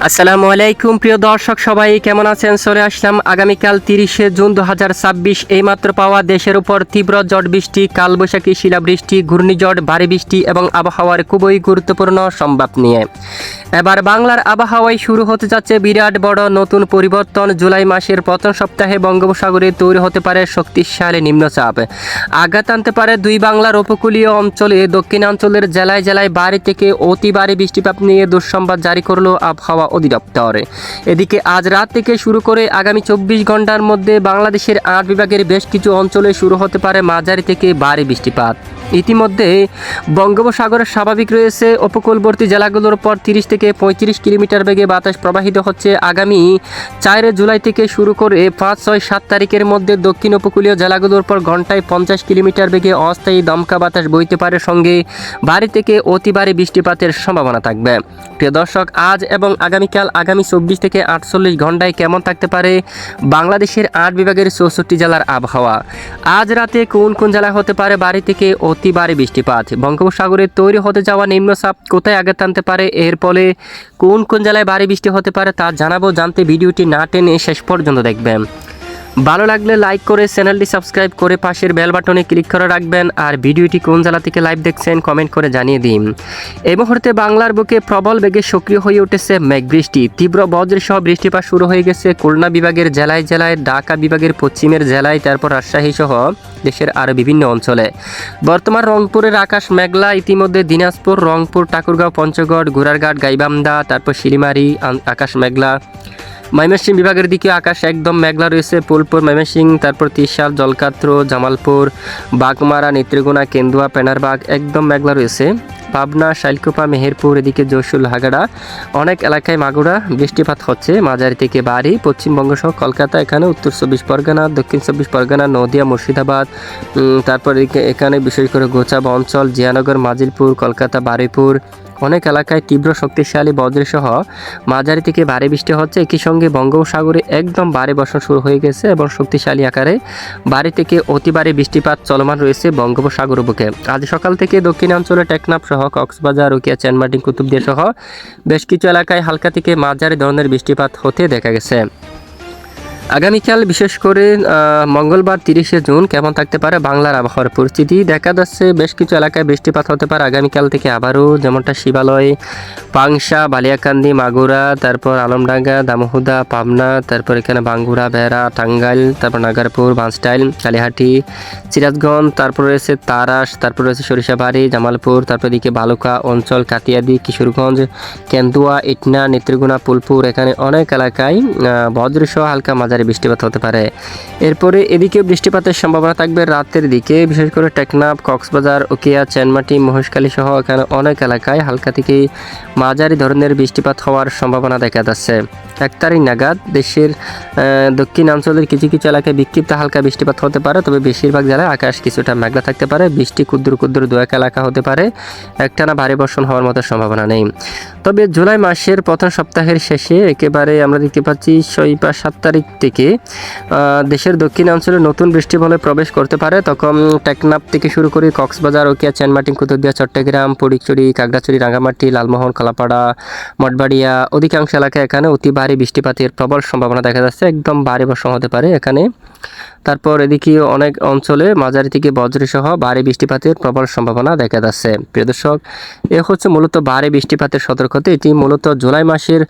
আসসালামু আলাইকুম প্রিয় দর্শক, সবাই কেমন আছেন? চলে আসলাম আগামীকাল 30শে জুন 2026 এইমাত্র পাওয়া দেশের উপর তীব্র ঝড় বৃষ্টি, কালবৈশাখী, শিলাবৃষ্টি, ঘূর্ণিঝড়, ভারী বৃষ্টি এবং আবহাওয়ার খুবই গুরুত্বপূর্ণ সংবাদ নিয়ে। এবার বাংলার আবহাওয়ায় শুরু হতে যাচ্ছে বিরাট বড় নতুন পরিবর্তন। জুলাই মাসের প্রথম সপ্তাহে বঙ্গোপসাগরে তৈরি হতে পারে শক্তিশালী নিম্নচাপ। আঘাত আনতে পারে দুই বাংলার উপকূলীয় অঞ্চলে। দক্ষিণাঞ্চলের জেলায় জেলায় ভারী থেকে অতি ভারী বৃষ্টিপাত নিয়ে দুঃসংবাদ জারি করলো আবহাওয়া অধিদপ্তর। এদিকে আজ রাত থেকে শুরু করে আগামী 24 ঘন্টার মধ্যে বাংলাদেশের 8 বিভাগের বেশ কিছু অঞ্চলে শুরু হতে পারে মাঝারি থেকে ভারী বৃষ্টিপাত। ইতিমধ্যে বঙ্গোপসাগরের স্বাভাবিক রয়েছে। উপকূলবর্তী জেলাগুলোর পর 30 থেকে 35 কিলোমিটার বেগে বাতাস প্রবাহিত হচ্ছে। আগামী 4 জুলাই থেকে শুরু করে 5, 6, 7 তারিখের মধ্যে দক্ষিণ উপকূলীয় জেলাগুলোর পর ঘন্টায় 50 কিলোমিটার বেগে অস্থায়ী দমকা বাতাস বইতে পারে, সঙ্গে ভারী থেকে অতি ভারী বৃষ্টিপাতের সম্ভাবনা থাকবে। প্রিয় দর্শক, আজ এবং আগামীকাল আগামী 24 থেকে 48 ঘন্টায় কেমন থাকতে পারে বাংলাদেশের 8 বিভাগের 64 জেলার আবহাওয়া। আজ রাতে কোন কোন জেলায় হতে পারে ভারী থেকে অতি ভারী বৃষ্টিপাত? বঙ্গোপসাগরে তৈরি হতে যাওয়া নিম্নচাপ কোথায় আঘাত আনতে পারে? এর ফলে কোন কোন জেলায় ভারী বৃষ্টি হতে পারে তা জানাবো। জানতে ভিডিওটি না টেনে শেষ পর্যন্ত দেখবেন। ভালো লাগলে লাইক করে চ্যানেলটি সাবস্ক্রাইব করে পাশের বেল বাটনে ক্লিক করে রাখবেন। আর ভিডিওটি কোন জেলা থেকে লাইভ দেখছেন কমেন্ট করে জানিয়ে দিন। এই মুহূর্তে বাংলার বুকে প্রবল বেগে সক্রিয় হয়ে উঠেছে মেঘবৃষ্টি। তীব্র বজ্রসহ বৃষ্টিপাত শুরু হয়ে গেছে খুলনা বিভাগের জেলায় জেলায়, ঢাকা বিভাগের পশ্চিমের জেলায়, তারপর রাজশাহী সহ দেশের আরও বিভিন্ন অঞ্চলে। বর্তমান রংপুরের আকাশ মেঘলা। ইতিমধ্যে দিনাজপুর, রংপুর, ঠাকুরগাঁও, পঞ্চগড়, গোড়ারঘাট, গাইবান্ধা, তারপর শিলিমারি আকাশ মেঘলা। ময়মনসিংহ বিভাগের দিকে আকাশ একদম মেঘলা রয়েছে। ফুলপুর, ময়মনসিংহ, তারপর ত্রিশাল, জলকাত্র, জামালপুর, বাগমারা, নেত্রীগুনা, কেন্দুয়া, পেনারবাগ একদম মেঘলা রয়েছে। পাবনা, শাইলকুপা, মেহেরপুর, এদিকে যশোর, হাগাড়া অনেক এলাকায় মাগুরা বৃষ্টিপাত হচ্ছে মাঝারি থেকে ভারী। পশ্চিমবঙ্গ সহ কলকাতা, এখানে উত্তর 24 পরগনা, দক্ষিণ 24 পরগনা, নদিয়া, মুর্শিদাবাদ, তারপর এখানে বিশেষ করে গোচাবা অঞ্চল, জিয়ানগর, মাজিলপুর, কলকাতা, বারুইপুর অনেক এলাকায় তীব্র শক্তিশালী বজ্রসহ মাঝারি থেকে ভারী বৃষ্টি হচ্ছে। একই সঙ্গে বঙ্গোপসাগরে একদম ভারী বর্ষণ শুরু হয়ে গেছে এবং শক্তিশালী আকারে ভারী থেকে অতি ভারী বৃষ্টিপাত চলমান রয়েছে বঙ্গোপসাগর বুকে। আজ সকাল থেকে দক্ষিণাঞ্চলে টেকনাফ সহ কক্সবাজার, রুকিয়া, চেনমার্টিন, কুতুবদিয়া সহ বেশ কিছু এলাকায় হালকা থেকে মাঝারি ধরনের বৃষ্টিপাত হতে দেখা গেছে। আগামীকাল বিশেষ করে মঙ্গলবার 30শে জুন কেমন থাকতে পারে বাংলার আবহাওয়ার পরিস্থিতি? দেখা যাচ্ছে বেশ কিছু এলাকায় বৃষ্টিপাত হতে পারে আগামীকাল থেকে আবারও, যেমনটা শিবালয়, পাংশা, বালিয়াকান্দি, মাগুরা, তারপর আলমডাঙ্গা, দামোহদা, পাবনা, তারপর এখানে বাঙ্গুরা, বেড়া, টাঙ্গাইল, তারপর নাগারপুর, বাঁশটাইল, কালিহাটি, সিরাজগঞ্জ, তারপর রয়েছে তারাস, তারপর রয়েছে সরিষাবাড়ি, জামালপুর, তারপর এদিকে বালুকা অঞ্চল, কাতিয়াদি, কিশোরগঞ্জ, কেন্দুয়া, ইটনা, নেত্রীগুনা, ফুলপুর, এখানে অনেক এলাকায় বজ্রসহ হালকা মাঝারি বৃষ্টিপাত হতে পারে। এরপরে এদিকে বৃষ্টিপাতের সম্ভাবনা থাকবে রাতের দিকে, বিশেষ করে টেকনাফ, কক্সবাজার, উকিয়া, চেনমাটি, মহেশখালী সহ এখানে অনেক এলাকায় হালকা থেকে মাঝারি ধরনের বৃষ্টিপাত হওয়ার সম্ভাবনা দেখা যাচ্ছে। 1 তারিখ নাগাদ দেশের দক্ষিণাঞ্চলের কিছু কিছু এলাকায় বিক্ষিপ্ত হালকা বৃষ্টিপাত হতে পারে, তবে বেশিরভাগ জেলায় আকাশ কিছুটা মেঘলা থাকতে পারে। বৃষ্টি ক্ষুদ্র ক্ষুদ্র 2-1 এলাকা হতে পারে, একটানা ভারী বর্ষণ হওয়ার মতো সম্ভাবনা নেই। তবে জুলাই মাসের প্রথম সপ্তাহের শেষে একেবারে আমরা দেখতে পাচ্ছি 6-7 তারিখ থেকে দেশের দক্ষিণাঞ্চলে নতুন বৃষ্টিবলয় প্রবেশ করতে পারে। তখন টেকনাফ থেকে শুরু করে কক্সবাজার, ওকিয়া, চেনমার্টিন, কুতুবদিয়া, চট্টগ্রাম, ফটিকছড়ি, খাগড়াছড়ি, রাঙ্গামাটি, লালমোহন, কলাপাড়া, মঠবাড়িয়া অধিকাংশ এলাকায় এখানে অতি ভারী বৃষ্টিপাতের প্রবল সম্ভাবনা দেখা যাচ্ছে। একদম ভারী বর্ষণ হতে পারে এখানে। তারপর এদিকে অনেক অঞ্চলে মাঝারি থেকে বজ্রসহ ভারী বৃষ্টিপাতের প্রবল সম্ভাবনা দেখা যাচ্ছে। প্রিয় দর্শক, এ হচ্ছে মূলত ভারী বৃষ্টিপাতের সতর্কতা। এটি মূলত জুলাই মাসের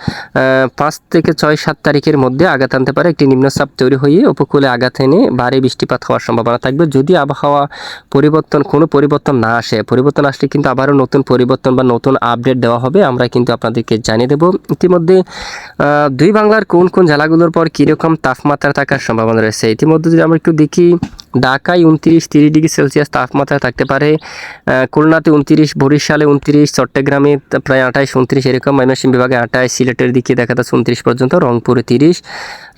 5 থেকে 6-7 তারিখের মধ্যে আঘাত আনতে পারে। একটি নিম্নচাপ তৈরি হয়ে উপকূলে আঘাত এনে ভারী বৃষ্টিপাত হওয়ার সম্ভাবনা থাকবে যদি আবহাওয়া কোনো পরিবর্তন না আসে। পরিবর্তন আসলে কিন্তু আবারও নতুন পরিবর্তন বা নতুন আপডেট দেওয়া হবে, আমরা কিন্তু আপনাদেরকে জানিয়ে দেব। ইতিমধ্যে দুই বাংলার কোন কোন জেলাগুলোর পর কীরকম তাপমাত্রা থাকার সম্ভাবনা রয়েছে ইতিমধ্যে যদি আমরা একটু দেখি, ঢাকায় 29-30 ডিগ্রি সেলসিয়াস তাপমাত্রা থাকতে পারে, খুলনাতে 29, বরিশালে 29, চট্টগ্রামে প্রায় 28-29 এরকম, ময়মনসিংহ বিভাগে 28, সিলেটের দিকে দেখা যাচ্ছে 29 পর্যন্ত, রংপুরে 30,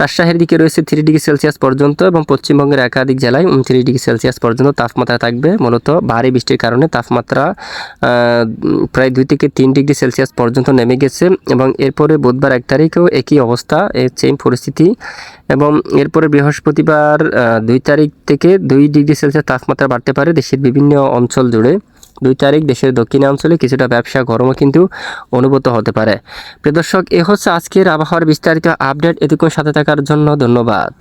রাজশাহীর দিকে রয়েছে 3 ডিগ্রি সেলসিয়াস পর্যন্ত এবং পশ্চিমবঙ্গের একাধিক জেলায় 29 ডিগ্রি সেলসিয়াস পর্যন্ত তাপমাত্রা থাকবে। মূলত ভারী বৃষ্টির কারণে তাপমাত্রা প্রায় 2 থেকে 3 ডিগ্রি সেলসিয়াস পর্যন্ত নেমে গেছে এবং এরপরে বুধবার 1 তারিখেও একই অবস্থা, সেম পরিস্থিতি। এবং এরপরে বৃহস্পতিবার 2 তারিখ থেকে 2 ডিগ্রি সেলসিয়াস তাপমাত্রা বাড়তে পারে দেশের বিভিন্ন অঞ্চল জুড়ে। 2 তারিখ দেশের দক্ষিণাঞ্চলে কিছুটা ব্যবসা গরমও কিন্তু অনুভূত হতে পারে। প্রিয় দর্শক, এ হচ্ছে আজকের আবহাওয়ার বিস্তারিত আপডেট। এতক্ষণ সাথে থাকার জন্য ধন্যবাদ।